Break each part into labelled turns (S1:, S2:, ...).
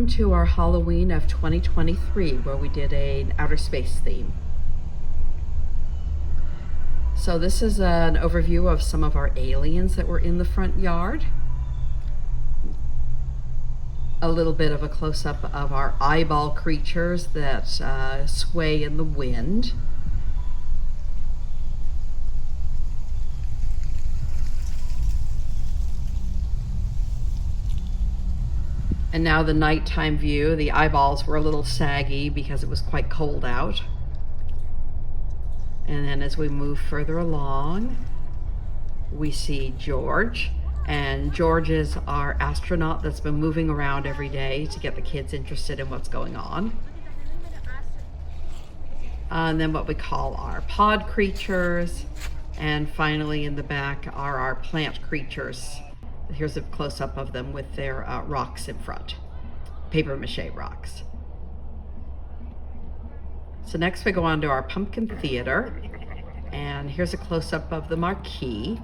S1: welcome to our Halloween of 2023, where we did an outer space theme. So this is an overview of some of our aliens that were in the front yard. A little bit of a close-up of our eyeball creatures that sway in the wind. And now the nighttime view. The eyeballs were a little saggy because it was quite cold out. And then as we move further along, we see George. And George is our astronaut that's been moving around every day to get the kids interested in what's going on. And then what we call our pod creatures. And finally in the back are our plant creatures. Here's a close-up of them with their rocks in front, paper mache rocks. So next we go on to our pumpkin theater, and here's a close-up of the marquee.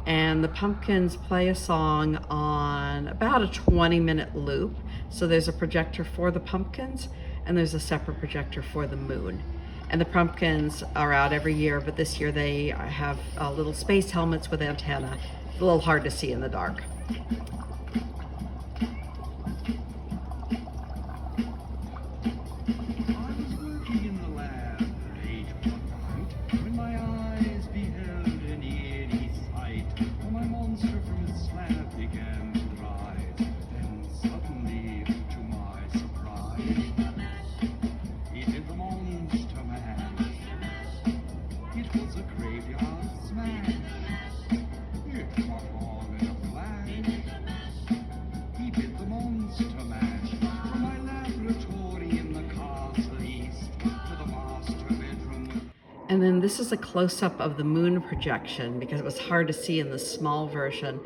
S1: And the pumpkins play a song on about a 20-minute loop. So there's a projector for the pumpkins, and there's a separate projector for the moon. And the pumpkins are out every year, but this year they have little space helmets with antenna. It's a little hard to see in the dark. And then this is a close-up of the moon projection because it was hard to see in the small version,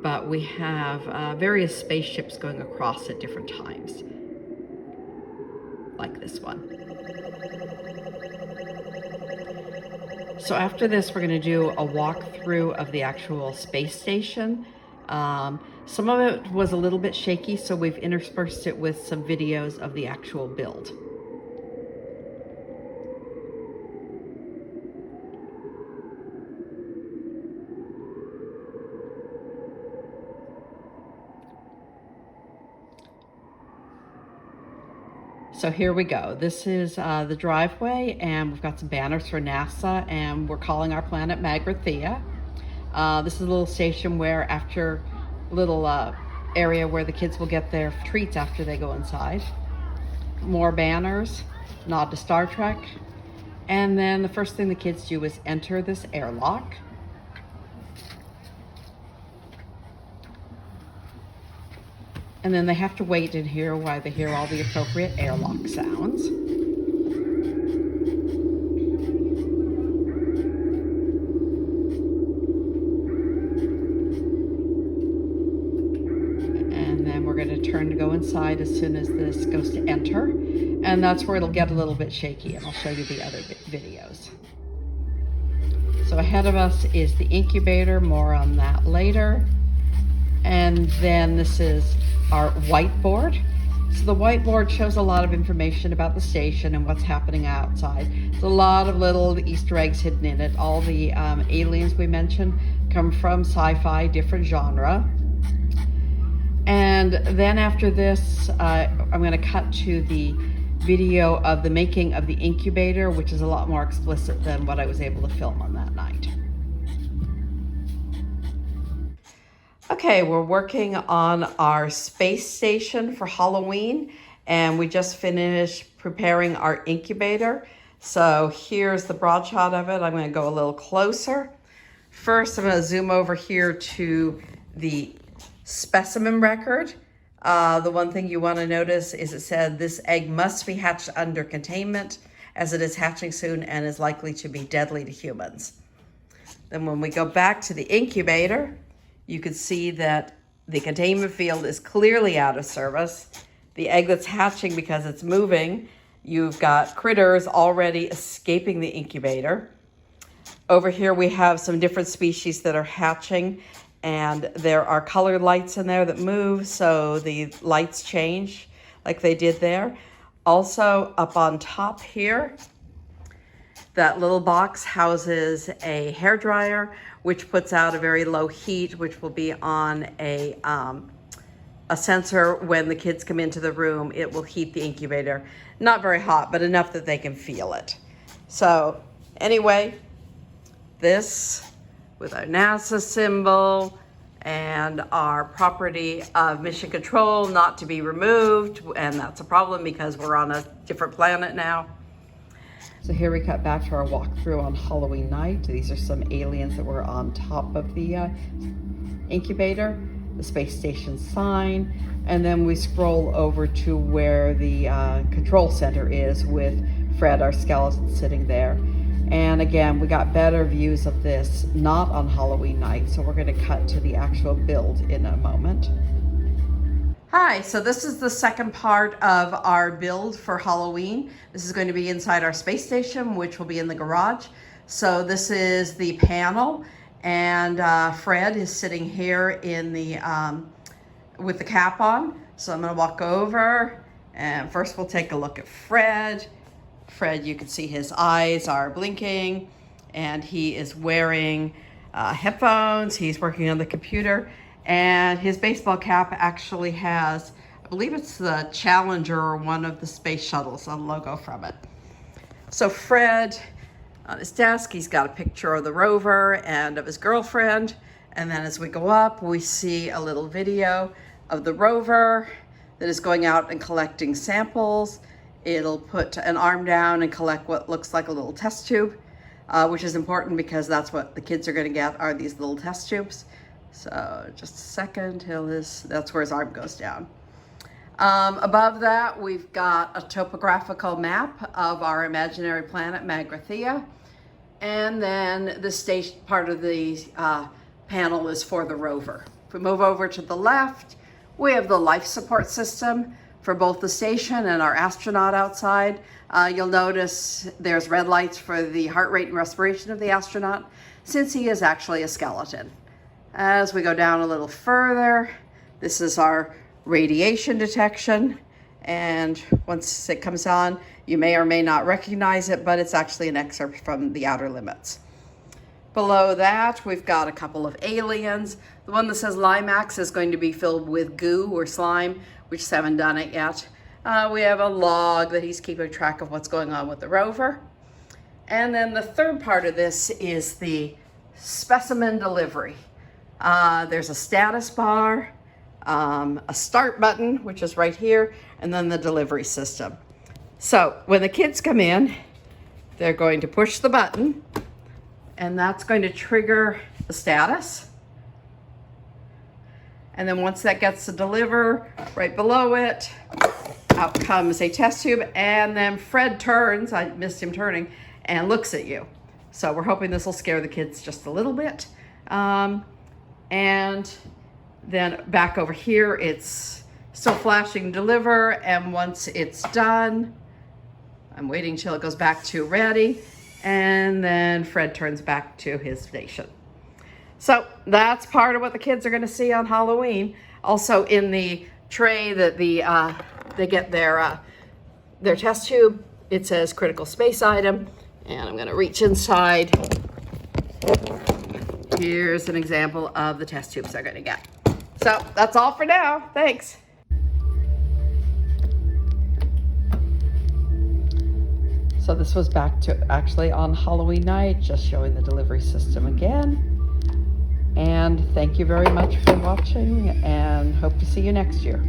S1: but we have various spaceships going across at different times, like this one. So after this, we're going to do a walkthrough of the actual space station. Some of it was a little bit shaky, so we've interspersed it with some videos of the actual build. So here we go. This is the driveway, and we've got some banners for NASA, and we're calling our planet Magrathea. This is a little station where after little area where the kids will get their treats after they go inside. More banners, nod to Star Trek. And then the first thing the kids do is enter this airlock. And then they have to wait in here while they hear all the appropriate airlock sounds. And then we're going to turn to go inside as soon as this goes to enter. And that's where it'll get a little bit shaky, and I'll show you the other videos. So ahead of us is the incubator, more on that later. And then this is our whiteboard. So the whiteboard shows a lot of information about the station and what's happening outside. There's a lot of little Easter eggs hidden in it. All the aliens we mentioned come from sci-fi, different genre. And then after this, I'm going to cut to the video of the making of the incubator, which is a lot more explicit than what I was able to film on that night. Okay, we're working on our space station for Halloween, and we just finished preparing our incubator. So here's the broad shot of it. I'm going to go a little closer. First, I'm going to zoom over here to the specimen record. The one thing you want to notice is it said this egg must be hatched under containment, as it is hatching soon and is likely to be deadly to humans. Then when we go back to the incubator, you can see that the containment field is clearly out of service. The egg that's hatching, because it's moving, you've got critters already escaping the incubator. Over here we have some different species that are hatching, and there are colored lights in there that move, so the lights change like they did there. Also, up on top here, that little box houses a hairdryer, which puts out a very low heat, which will be on a sensor. When the kids come into the room, it will heat the incubator. Not very hot, but enough that they can feel it. So anyway, this with our NASA symbol and our property of mission control not to be removed, and that's a problem because we're on a different planet now. So here we cut back to our walkthrough on Halloween night. These are some aliens that were on top of the incubator, the space station sign, and then we scroll over to where the control center is with Fred, our skeleton, sitting there. And again, we got better views of this not on Halloween night, so we're going to cut to the actual build in a moment. Hi, so this is the second part of our build for Halloween. This is going to be inside our space station, which will be in the garage. So this is the panel, and Fred is sitting here in the with the cap on. So I'm going to walk over, and first we'll take a look at Fred. Fred, you can see his eyes are blinking, and he is wearing headphones. He's working on the computer, and his baseball cap actually has, I believe it's the Challenger or one of the space shuttles, a logo from it. So Fred, on his desk, he's got a picture of the rover and of his girlfriend. And then as we go up, we see a little video of the rover that is going out and collecting samples. It'll put an arm down and collect what looks like a little test tube, which is important because that's what the kids are going to get, are these little test tubes. So just a second, that's where his arm goes down. Above that, we've got a topographical map of our imaginary planet, Magrathea. And then the station part of the panel is for the rover. If we move over to the left, we have the life support system for both the station and our astronaut outside. You'll notice there's red lights for the heart rate and respiration of the astronaut, since he is actually a skeleton. As we go down a little further, this is our radiation detection. And once it comes on, you may or may not recognize it, but it's actually an excerpt from The Outer Limits. Below that, we've got a couple of aliens. The one that says Limax is going to be filled with goo or slime. We just haven't done it yet. We have a log that he's keeping track of what's going on with the rover. And then the third part of this is the specimen delivery. There's a status bar, a start button, which is right here, and then the delivery system. So when the kids come in, they're going to push the button, and that's going to trigger the status. And then once that gets to deliver, right below it, out comes a test tube, and then Fred turns, I missed him turning, and looks at you. So we're hoping this will scare the kids just a little bit. And then back over here, it's still flashing deliver, and once it's done, I'm waiting till it goes back to ready, and then Fred turns back to his station. So that's part of what the kids are going to see on Halloween. Also in the tray that they get their test tube, it says critical space item, and I'm going to reach inside. Here's an example of the test tubes they're going to get. So that's all for now. Thanks. So this was back to actually on Halloween night, just showing the delivery system again. And thank you very much for watching, and hope to see you next year.